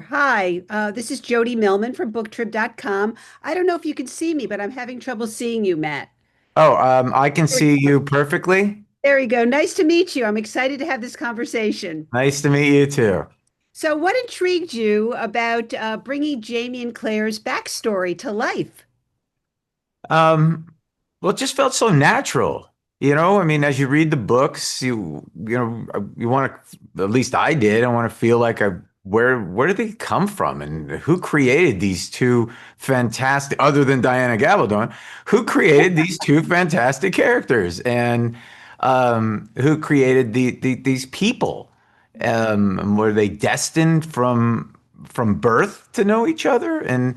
Hi, this is Jody Millman from BookTrib.com. I don't know if you can see me, but I'm having trouble seeing you, Matt. Oh, I can There we see go. you perfectly. There we go. Nice to meet you. I'm excited to have this conversation. Nice to meet you too. So, what intrigued you about bringing Jamie and Claire's backstory to life? Um, well, it just felt so natural. I mean, as you read the books, you want to, at least I did, I want to feel like where did they come from and who created these two fantastic, other than Diana Gabaldon, who created these two fantastic characters and who created these people? Were they destined from birth to know each other and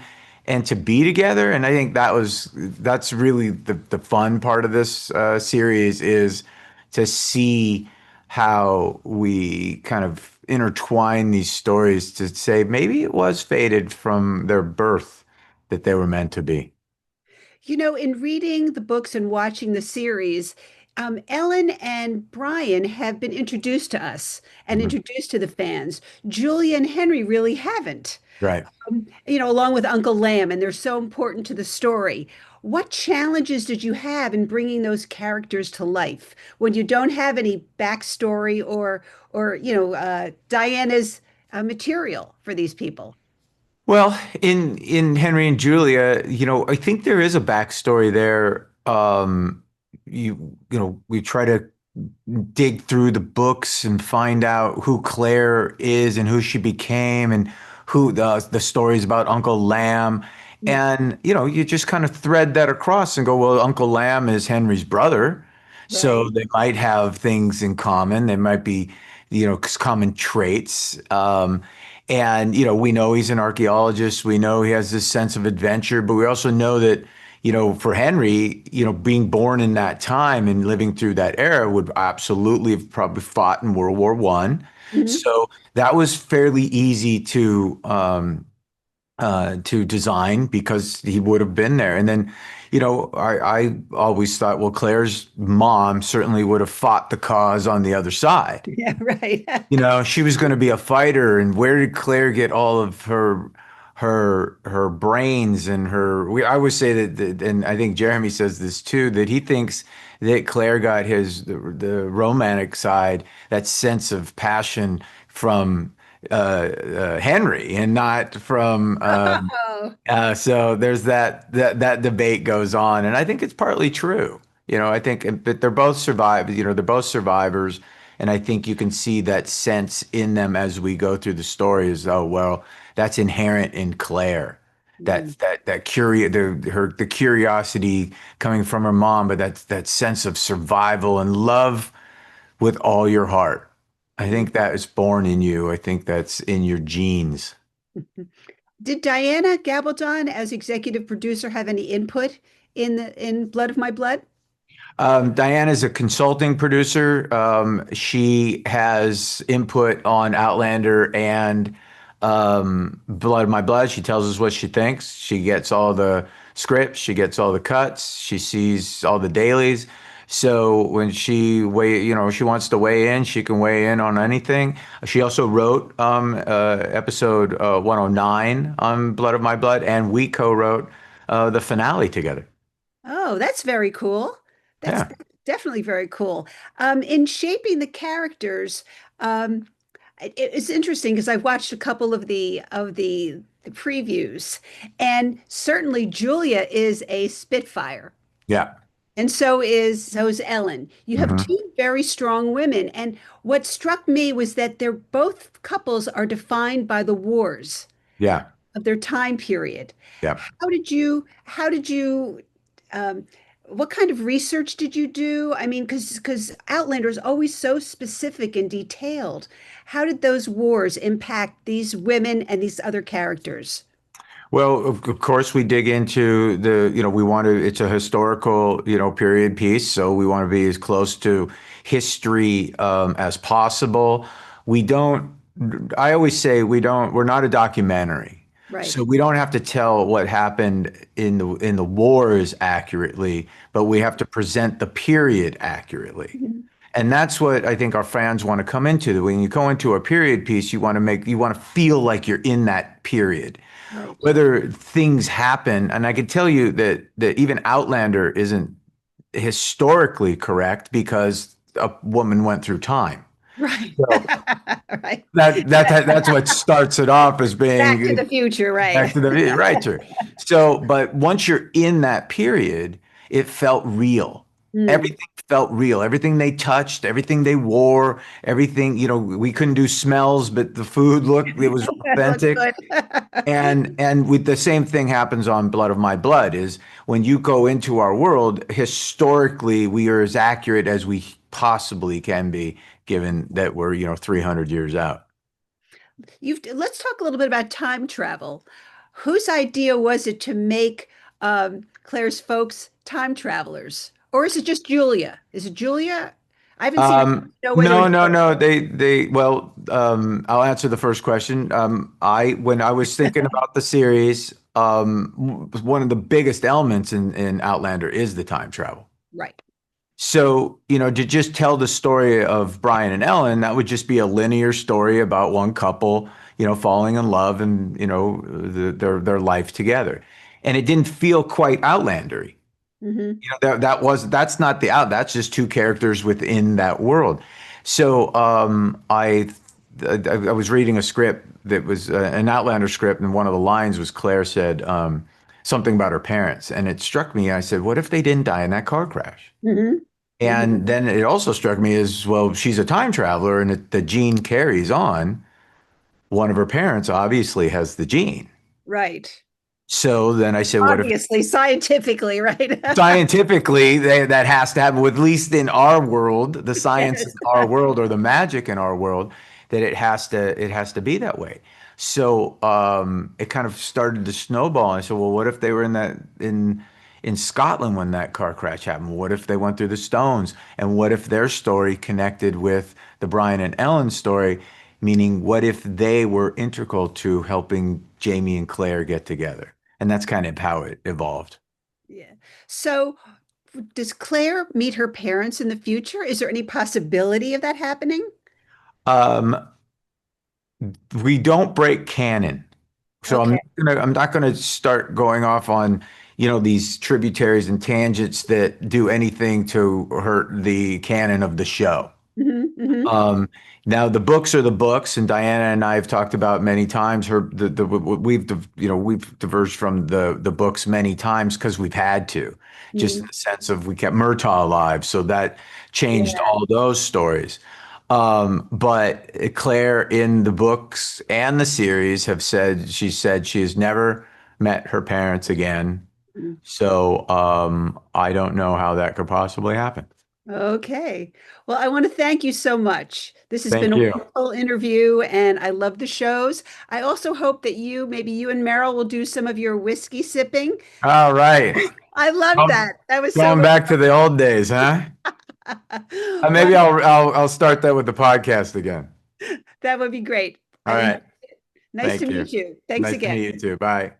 to be together? And I think that's really the fun part of this series is to see how we kind of intertwine these stories to say maybe it was fated from their birth that they were meant to be. In reading the books and watching the series, Ellen and Brian have been introduced to us and Mhm. introduced to the fans. Julia and Henry really haven't. Right. Along with Uncle Lamb, and they're so important to the story. What challenges did you have in bringing those characters to life when you don't have any backstory or Diana's material for these people? Well, in Henry and Julia, I think there is a backstory there. We try to dig through the books and find out who Claire is and who she became and who the stories about Uncle Lamb. And, you just kind of thread that across and go, well, Uncle Lamb is Henry's brother. So Right. they might have things in common. They might be, common traits. And, we know he's an archaeologist. We know he has this sense of adventure, but we also know that for Henry, being born in that time and living through that era would absolutely have probably fought in World War One. Mhm. So that was fairly easy to design because he would have been there. And then, I always thought, well, Claire's mom certainly would have fought the cause on the other side. Yeah, right. She was going to be a fighter, and where did Claire get all of her brains and I always say that, and I think Jeremy says this too, that he thinks that Claire got the romantic side, that sense of passion from Henry, and not from Oh. so there's that debate goes on, and I think it's partly true. I think that they're both survivors. They're both survivors, and I think you can see that sense in them as we go through the story. As oh well, that's inherent in Claire. Mm. The curiosity coming from her mom, but that sense of survival and love with all your heart. I think that is born in you. I think that's in your genes. Did Diana Gabaldon, as executive producer, have any input in Blood of My Blood? Diane is a consulting producer. She has input on Outlander and Blood of My Blood. She tells us what she thinks. She gets all the scripts. She gets all the cuts. She sees all the dailies. So when she wants to weigh in, she can weigh in on anything. She also wrote episode 109 on Blood of My Blood, and we co-wrote the finale together. Oh, that's very cool. That's Yeah. definitely very cool. In shaping the characters, um, it's interesting because I've watched a couple of the previews, and certainly Julia is a Spitfire, Yeah. and so is Ellen. You have Hmm. two very strong women, and what struck me was that they're both couples are defined by the wars Yeah. of their time period. Yeah. How did you um, what kind of research did you do? I mean, because Outlander is always so specific and detailed. How did those wars impact these women and these other characters? Well, of course, we dig into we want to, it's a historical, period piece. So we want to be as close to history as possible. We don't, I always say we're not a documentary. Right. So we don't have to tell what happened in the wars accurately, but we have to present the period accurately. Mhm. And that's what I think our fans want to come into. When you go into a period piece, you want to feel like you're in that period. Right. Whether things happen, and I can tell you that even Outlander isn't historically correct because a woman went through time. Right. So Right. that's what starts it off as Back to being the future, back right. to the right, sir. So, but once you're in that period, it felt real. Mm. Everything felt real. Everything they touched, everything they wore, everything, we couldn't do smells, but the food looked, it was Looks authentic. good. And with the same thing happens on Blood of My Blood is when you go into our world, historically, we are as accurate as we possibly can be, given that we're, 300 years out. Let's talk a little bit about time travel. Whose idea was it to make Claire's folks time travelers? Or is it just Julia? Is it Julia? I haven't seen it. Know whether No, it's no, both. no. Well, I'll answer the first question. When I was thinking about the series, one of the biggest elements in Outlander is the time travel. Right. So, to just tell the story of Brian and Ellen, that would just be a linear story about one couple, falling in love and, their life together. And it didn't feel quite Outlandery. Hmm. That's not that's just two characters within that world. So I was reading a script that was an Outlander script, and one of the lines was Claire said something about her parents, and it struck me. I said, "What if they didn't die in that car crash?" Hmm. Hmm. And then it also struck me as well. She's a time traveler, and the gene carries on. One of her parents obviously has the gene. Right. So then I said, "What if?" Obviously, scientifically, right? Scientifically, that has to happen, at least in our world, the science in Yes. our world or the magic in our world, that it has to be that way. So it kind of started to snowball. I said, well, what if they were in Scotland when that car crash happened? What if they went through the Stones? And what if their story connected with the Brian and Ellen story? Meaning, what if they were integral to helping Jamie and Claire get together? And that's kind of how it evolved. Yeah. So, does Claire meet her parents in the future? Is there any possibility of that happening? Um, we don't break canon. So Okay. I'm not gonna start going off on, these tributaries and tangents that do anything to hurt the canon of the show. Hmm. Hmm. Um, Now the books are the books, and Diana and I have talked about many times we've diverged from the books many times because we've had to, just in Hmm. the sense of we kept Murtaugh alive, so that changed Yeah. all those stories. But Claire in the books and the series she said she has never met her parents again. Mm. So I don't know how that could possibly happen. Okay. Well, I want to thank you so much. This has been Thank a you. wonderful interview, and I love the shows. I also hope that maybe you and Meryl will do some of your whiskey sipping. All right. I love Um, that. That was so Going back to the old days, huh? well, Maybe I'll start that with the podcast again. that would be great. All I enjoyed right. it. Nice to Thank you. meet you. Thanks Nice to again. meet you too. Bye.